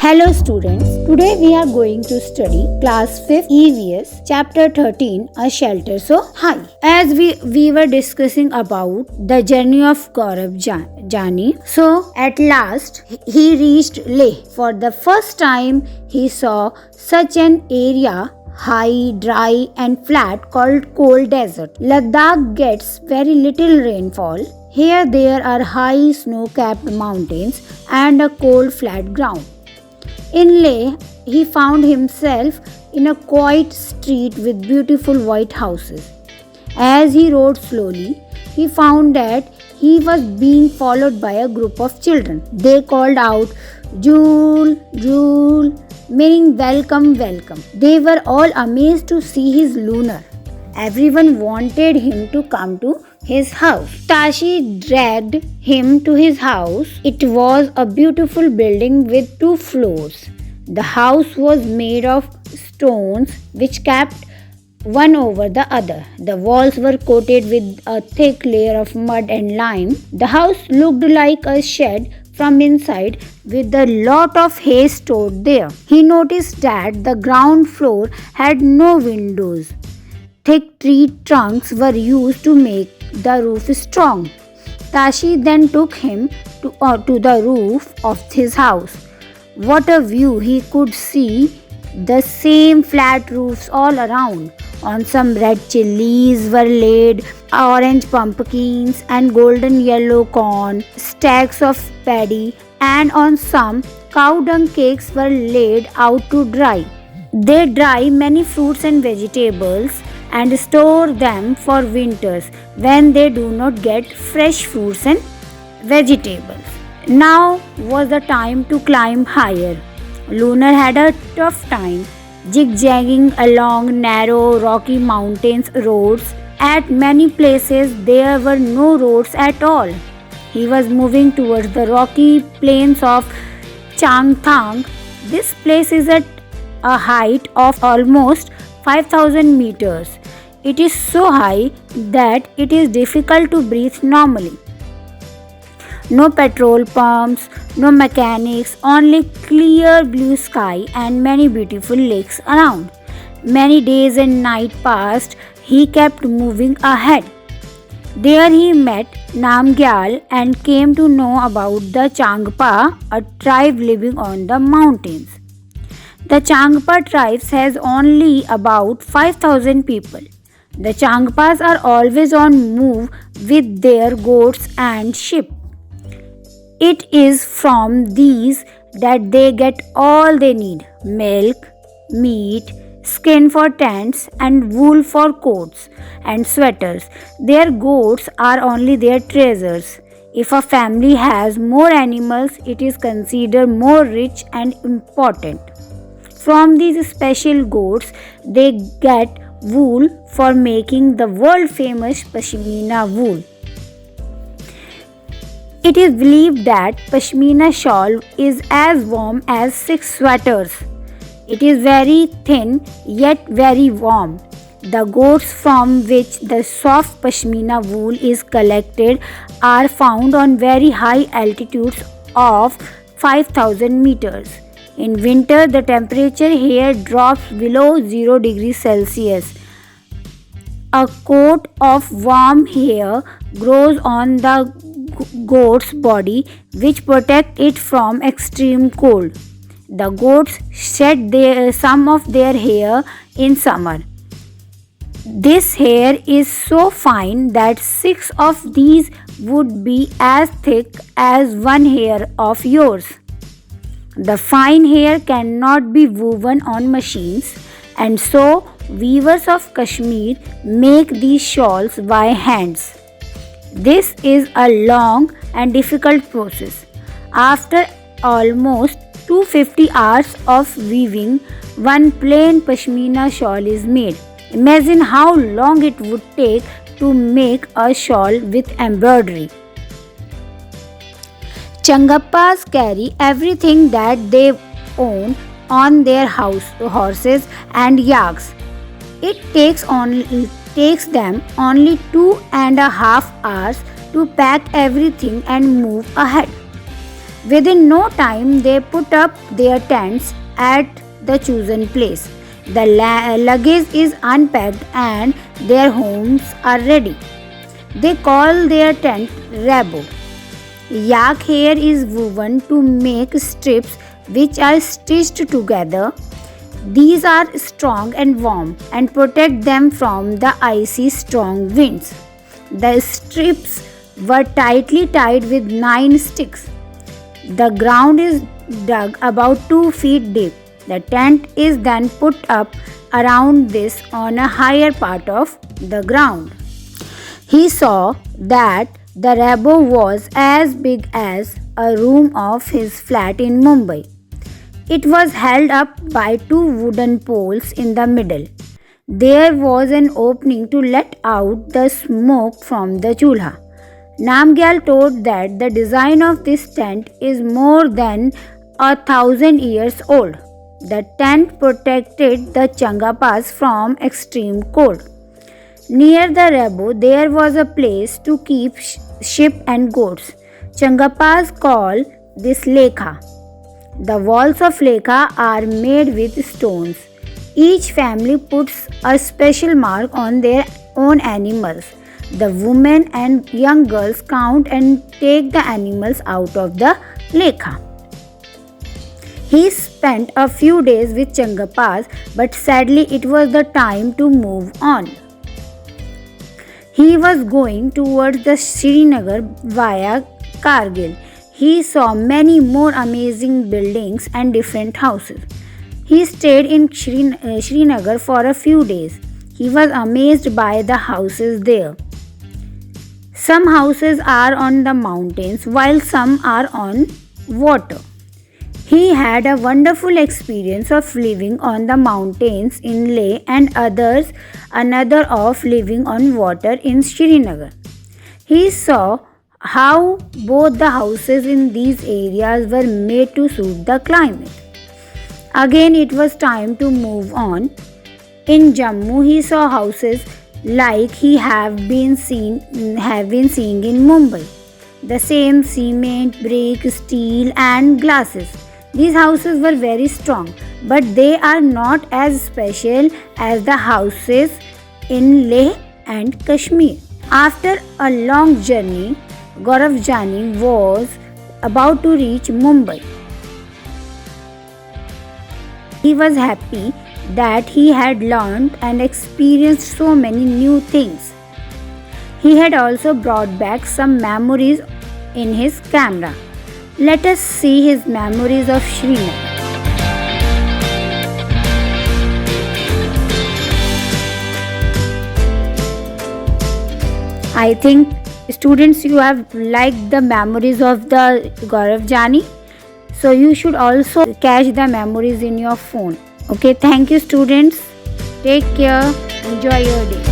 Hello students, today we are going to study class 5th EVS chapter 13 A Shelter So High. As we were discussing about the journey of Gaurav Jani, so at last he reached Leh. For the first time he saw such an area high, dry and flat called cold desert. Ladakh gets very little rainfall. Here there are high snow-capped mountains and a cold flat ground. In Leh, he found himself in a quiet street with beautiful white houses. As he rode slowly, he found that he was being followed by a group of children. They called out, "Jule, Jule," meaning welcome, welcome. They were all amazed to see his lunar. Everyone wanted him to come to his house. Tashi dragged him to his house. It was a beautiful building with 2 floors. The house was made of stones which capped one over the other. The walls were coated with a thick layer of mud and lime. The house looked like a shed from inside with a lot of hay stored there. He noticed that the ground floor had no windows. Thick tree trunks were used to make the roof strong. Tashi then took him to the roof of his house. What a view! He could see the same flat roofs all around. On some red chilies were laid orange pumpkins and golden yellow corn, stacks of paddy, and on some cow dung cakes were laid out to dry. They dry many fruits and vegetables and store them for winters when they do not get fresh fruits and vegetables. Now was the time to climb higher. Lunar had a tough time zigzagging along narrow rocky mountains roads. At many places there were no roads at all. He was moving towards the rocky plains of Changthang. This place is at a height of almost 5,000 meters. It is so high that it is difficult to breathe normally. No petrol pumps, no mechanics, only clear blue sky and many beautiful lakes around. Many days and nights passed. He kept moving ahead. There he met Namgyal and came to know about the Changpa, a tribe living on the mountains. The Changpa tribes has only about 5,000 people. The Changpas are always on move with their goats and sheep. It is from these that they get all they need: milk, meat, skin for tents, and wool for coats and sweaters. Their goats are only their treasures. If a family has more animals, it is considered more rich and important. From these special goats, they get wool for making the world famous Pashmina wool. It is believed that Pashmina shawl is as warm as 6 sweaters. It is very thin yet very warm. The goats from which the soft Pashmina wool is collected are found on very high altitudes of 5,000 meters. In winter, the temperature here drops below 0 degrees Celsius. A coat of warm hair grows on the goat's body which protects it from extreme cold. The goats shed some of their hair in summer. This hair is so fine that 6 of these would be as thick as one hair of yours. The fine hair cannot be woven on machines, and so weavers of Kashmir make these shawls by hands. This is a long and difficult process. After almost 250 hours of weaving, one plain Pashmina shawl is made. Imagine how long it would take to make a shawl with embroidery. Changappas carry everything that they own on their horses and yaks. It takes them only 2.5 hours to pack everything and move ahead. Within no time, they put up their tents at the chosen place. The luggage is unpacked and their homes are ready. They call their tent rabo. Yak hair is woven to make strips which are stitched together. These are strong and warm and protect them from the icy strong winds. The strips were tightly tied with 9 sticks. The ground is dug about 2 feet deep. The tent is then put up around this on a higher part of the ground. He saw that the rabo was as big as a room of his flat in Mumbai. It was held up by 2 wooden poles in the middle. There was an opening to let out the smoke from the chulha. Namgyal told that the design of this tent is more than 1,000 years old. The tent protected the Changapas from extreme cold. Near the rabo, there was a place to keep sheep and goats. Changapas call this lekha. The walls of lekha are made with stones. Each family puts a special mark on their own animals. The women and young girls count and take the animals out of the lekha. He spent a few days with Changapas, but sadly it was the time to move on. He was going towards the Srinagar via Kargil. He saw many more amazing buildings and different houses. He stayed in Srinagar for a few days. He was amazed by the houses there. Some houses are on the mountains while some are on water. He had a wonderful experience of living on the mountains in Leh and another of living on water in Srinagar. He saw how both the houses in these areas were made to suit the climate. Again it was time to move on. In Jammu he saw houses like he have been seeing in Mumbai. The same cement, brick, steel and glasses. These houses were very strong, but they are not as special as the houses in Leh and Kashmir. After a long journey, Gaurav Jani was about to reach Mumbai. He was happy that he had learned and experienced so many new things. He had also brought back some memories in his camera. Let us see his memories of Srinagar. I think students, you have liked the memories of the Gaurav Jani. So you should also catch the memories in your phone. Okay, thank you students. Take care. Enjoy your day.